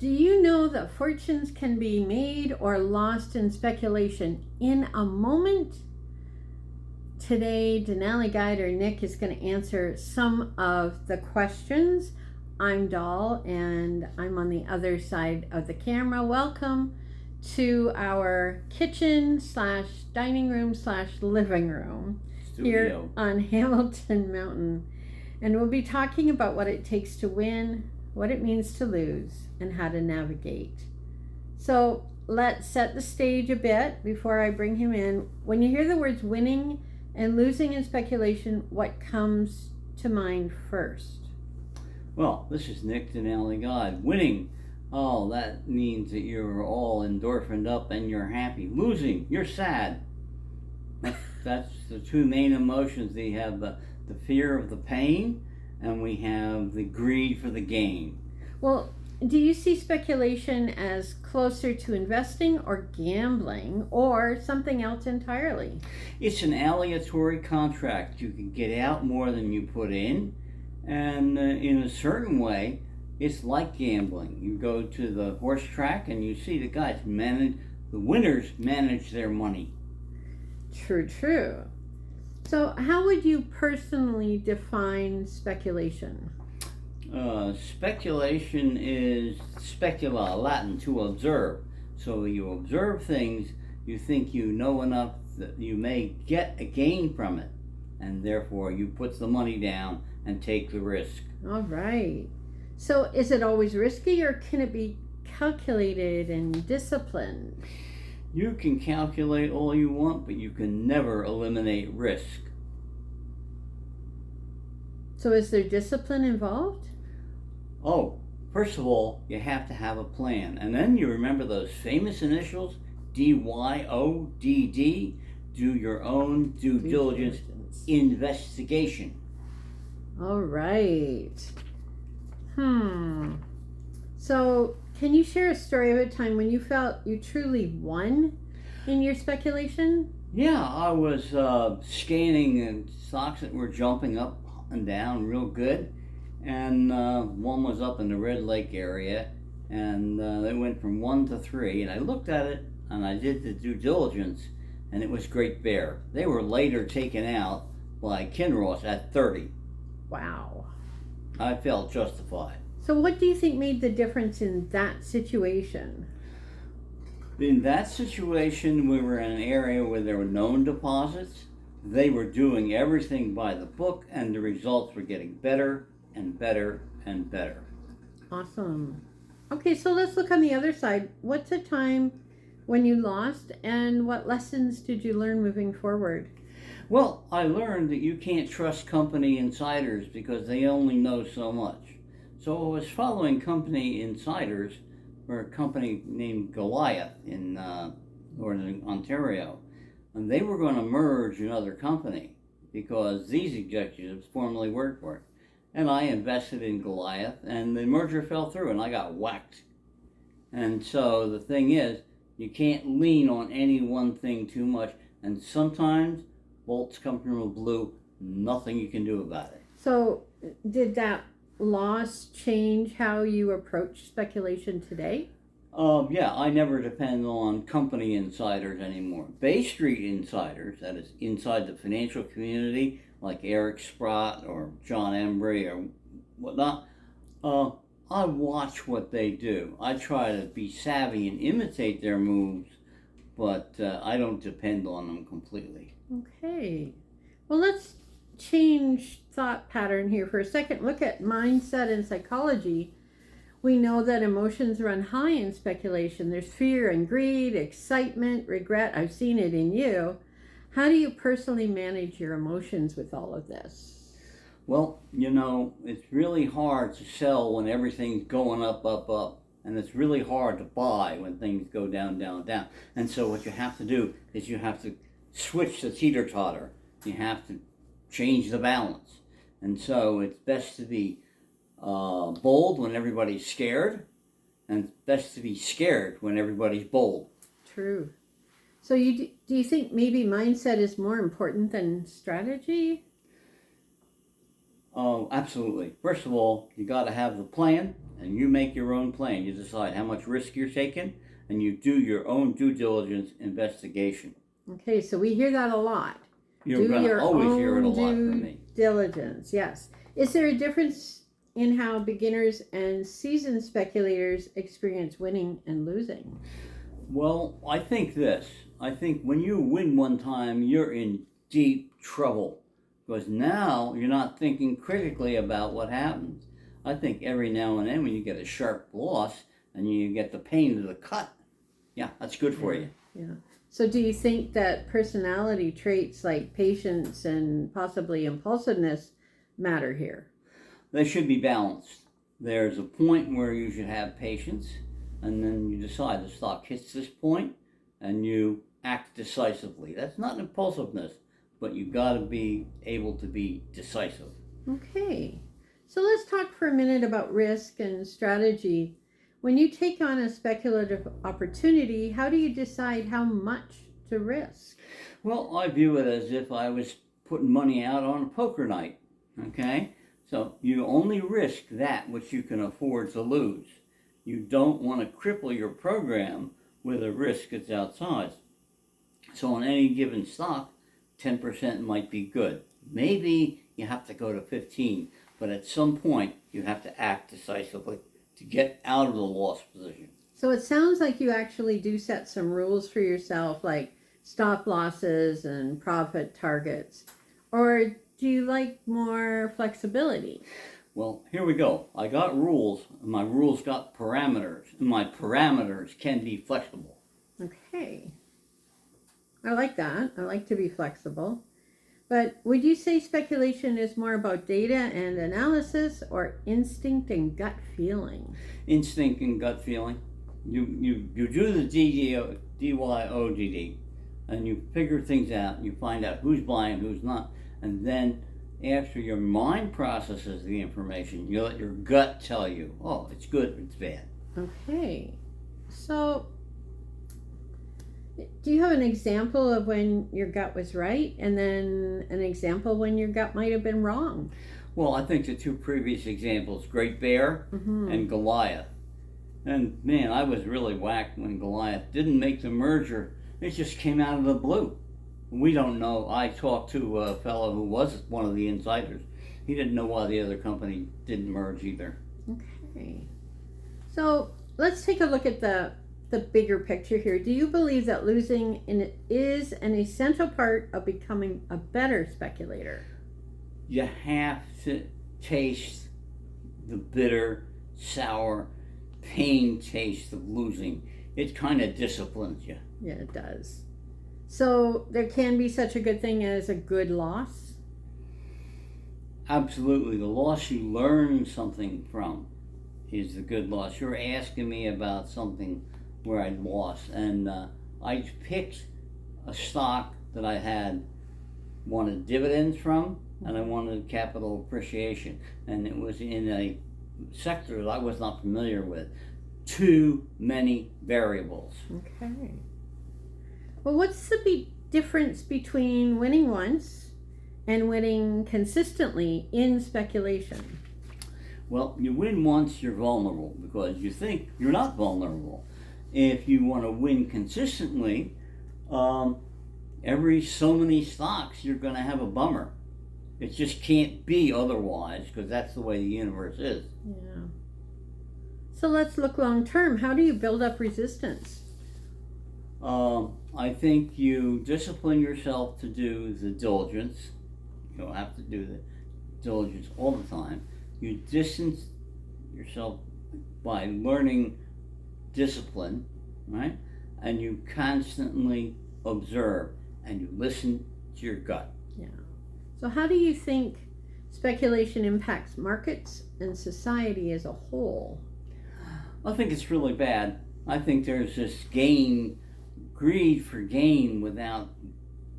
Do you know that fortunes can be made or lost in speculation in a moment? Today, Denali Guide or Nick is going to answer some of the questions. I'm Doll, and I'm on the other side of the camera. Welcome to our kitchen slash dining room slash living room here on Hamilton Mountain. And we'll be talking about what it takes to win, what it means to lose, and how to navigate. So let's set the stage a bit before I bring him in. When you hear the words winning and losing in speculation, what comes to mind first? Well, this is Nick Denali Guide. Winning, oh, that means that you're all endorphined up and you're happy. Losing, you're sad. That's the two main emotions. We have the fear of the pain, and we have the greed for the gain. Well, do you see speculation as closer to investing or gambling or something else entirely? It's an aleatory contract. You can get out more than you put in, and in a certain way, it's like gambling. You go to the horse track and you see the winners manage their money. True. So, how would you personally define speculation? Speculation is specula, Latin, to observe. So you observe things, you think you know enough that you may get a gain from it, and therefore you put the money down and take the risk. All right. So is it always risky, or can it be calculated and disciplined? You can calculate all you want, but you can never eliminate risk. So is there discipline involved? Oh, first of all, you have to have a plan. And then you remember those famous initials, DYODD, do your own due diligence investigation. All right. So can you share a story of a time when you felt you truly won in your speculation? Yeah, I was scanning stocks that were jumping up and down real good. And one was up in the Red Lake area, and they went from 1 to 3. And I looked at it, and I did the due diligence, and it was Great Bear. They were later taken out by Kinross at 30. Wow. I felt justified. So what do you think made the difference in that situation? In that situation, we were in an area where there were known deposits. They were doing everything by the book, and the results were getting better and better and better. Awesome. Okay, so let's look on the other side. What's a time when you lost, and what lessons did you learn moving forward? Well, I learned that you can't trust company insiders because they only know so much. So I was following company insiders for a company named Goliath in Northern Ontario, and they were going to merge another company because these executives formerly worked for it. And I invested in Goliath, and the merger fell through, and I got whacked. And so the thing is, you can't lean on any one thing too much, and sometimes bolts come from the blue, nothing you can do about it. So did that loss change how you approach speculation today? Yeah, I never depend on company insiders anymore. Bay Street insiders, that is inside the financial community, like Eric Sprott or John Embry or whatnot, I watch what they do. I try to be savvy and imitate their moves, but I don't depend on them completely. Okay. Well, let's change thought pattern here for a second. Look at mindset and psychology. We know that emotions run high in speculation. There's fear and greed, excitement, regret. I've seen it in you. How do you personally manage your emotions with all of this? Well, it's really hard to sell when everything's going up, up, up. And it's really hard to buy when things go down, down, down. And so what you have to do is you have to switch the teeter-totter. You have to change the balance. And so it's best to be bold when everybody's scared, and it's best to be scared when everybody's bold. True. So do you think maybe mindset is more important than strategy? Oh, absolutely. First of all, you got to have the plan, and you make your own plan. You decide how much risk you're taking, and you do your own due diligence investigation. Okay, so we hear that a lot. You're going to always hear it a lot from me. Diligence, yes. Is there a difference in how beginners and seasoned speculators experience winning and losing? Well, I think this. I think when you win one time, you're in deep trouble, because now you're not thinking critically about what happens. I think every now and then when you get a sharp loss and you get the pain of the cut, yeah, that's good for you. Yeah. So do you think that personality traits like patience and possibly impulsiveness matter here? They should be balanced. There's a point where you should have patience, and then you decide the stock hits this point and you act decisively. That's not impulsiveness, but you got to be able to be decisive. Okay. So let's talk for a minute about risk and strategy. When you take on a speculative opportunity, how do you decide how much to risk? Well, I view it as if I was putting money out on a poker night, okay? So you only risk that which you can afford to lose. You don't want to cripple your program with a risk that's outside. So on any given stock, 10% might be good. Maybe you have to go to 15, but at some point you have to act decisively to get out of the loss position. So it sounds like you actually do set some rules for yourself, like stop losses and profit targets. Or do you like more flexibility? Well, here we go. I got rules, and my rules got parameters, and my parameters can be flexible. Okay. I like that. I like to be flexible. But would you say speculation is more about data and analysis or instinct and gut feeling? Instinct and gut feeling. You do the DYODD, and you figure things out, and you find out who's buying, who's not, and then after your mind processes the information, you let your gut tell you, oh, it's good, it's bad. Okay. So do you have an example of when your gut was right and then an example when your gut might have been wrong? Well, I think the two previous examples, Great Bear and Goliath. And man, I was really whacked when Goliath didn't make the merger. It just came out of the blue. We don't know. I talked to a fellow who was one of the insiders. He didn't know why the other company didn't merge either. Okay. So let's take a look at the bigger picture here. Do you believe that losing is an essential part of becoming a better speculator? You have to taste the bitter, sour, pain taste of losing. It kind of disciplines you. Yeah, it does. So there can be such a good thing as a good loss? Absolutely. The loss you learn something from is the good loss. You're asking me about something where I lost, and I picked a stock that I had wanted dividends from, and I wanted capital appreciation, and it was in a sector that I was not familiar with. Too many variables. Okay. Well, what's the difference between winning once and winning consistently in speculation? Well, you win once, you're vulnerable because you think you're not vulnerable. If you want to win consistently, every so many stocks, you're going to have a bummer. It just can't be otherwise because that's the way the universe is. Yeah. So let's look long term. How do you build up resistance? I think you discipline yourself to do the diligence. You don't have to do the diligence all the time. You distance yourself by learning discipline, right? And you constantly observe and you listen to your gut. Yeah. So how do you think speculation impacts markets and society as a whole? I think it's really bad. I think there's this greed for gain without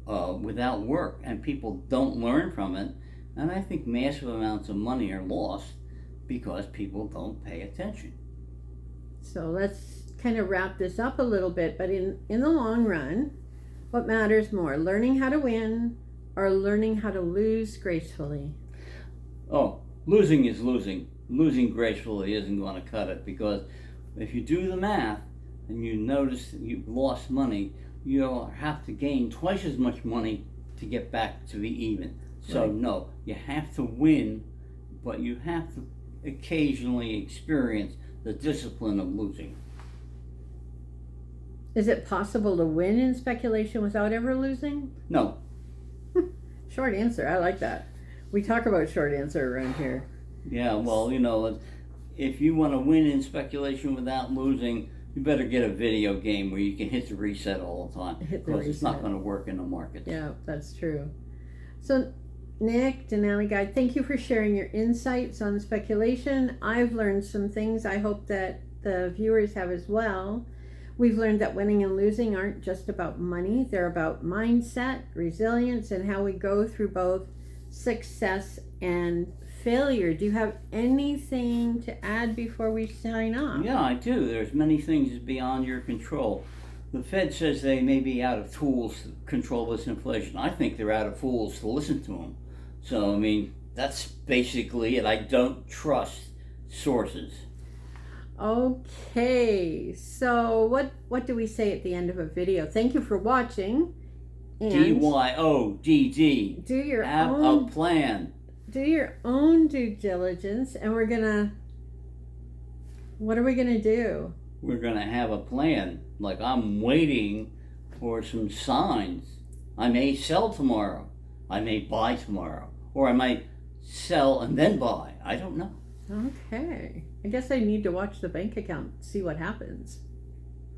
work, and people don't learn from it. And I think massive amounts of money are lost because people don't pay attention. So let's kind of wrap this up a little bit, but in the long run, what matters more, learning how to win or learning how to lose gracefully? Oh, losing is losing. losing gracefully isn't going to cut it, because if you do the math and you notice that you've lost money, you'll have to gain twice as much money to get back to be even. So Right. no, you have to win, but you have to occasionally experience the discipline of losing. Is it possible to win in speculation without ever losing? No, Short answer. I like that. We talk about short answer around here. yeah, well, if you want to win in speculation without losing, you better get a video game where you can hit the reset all the time, Hit the because it's not reset. going to work in the markets. Yeah, that's true. So, Nick, Denali Guide, thank you for sharing your insights on speculation. I've learned some things. I hope that the viewers have as well. We've learned that winning and losing aren't just about money. They're about mindset, resilience, and how we go through both success and failure. Do you have anything to add before we sign off? Yeah, I do. There's many things beyond your control. The Fed says they may be out of tools to control this inflation. I think they're out of fools to listen to them. So, that's basically it. I don't trust sources. Okay, so what do we say at the end of a video? Thank you for watching. And DYODD. do your Have own a plan. due diligence, and what are we gonna do? We're going to have a plan. Like, I'm waiting for some signs. I may sell tomorrow. I may buy tomorrow. Or I might sell and then buy. I don't know. Okay, I guess I need to watch the bank account, see what happens.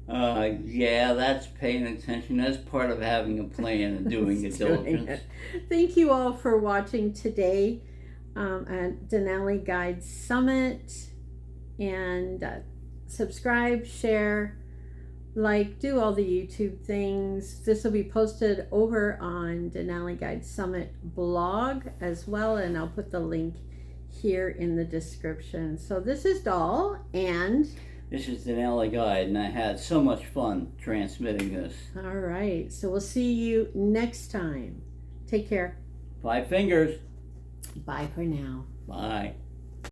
Yeah, that's paying attention. That's part of having a plan and doing the Doing diligence. it. Thank you all for watching today at Denali Guide Summit, and subscribe, share, like, do all the YouTube things. This will be posted over on Denali Guide Summit blog as well, and I'll put the link here in the description. So this is Doll, and This is Denali Guide, and I had so much fun transmitting this. all right, so we'll see you next time. Take care. 5 fingers. Bye for now. Bye.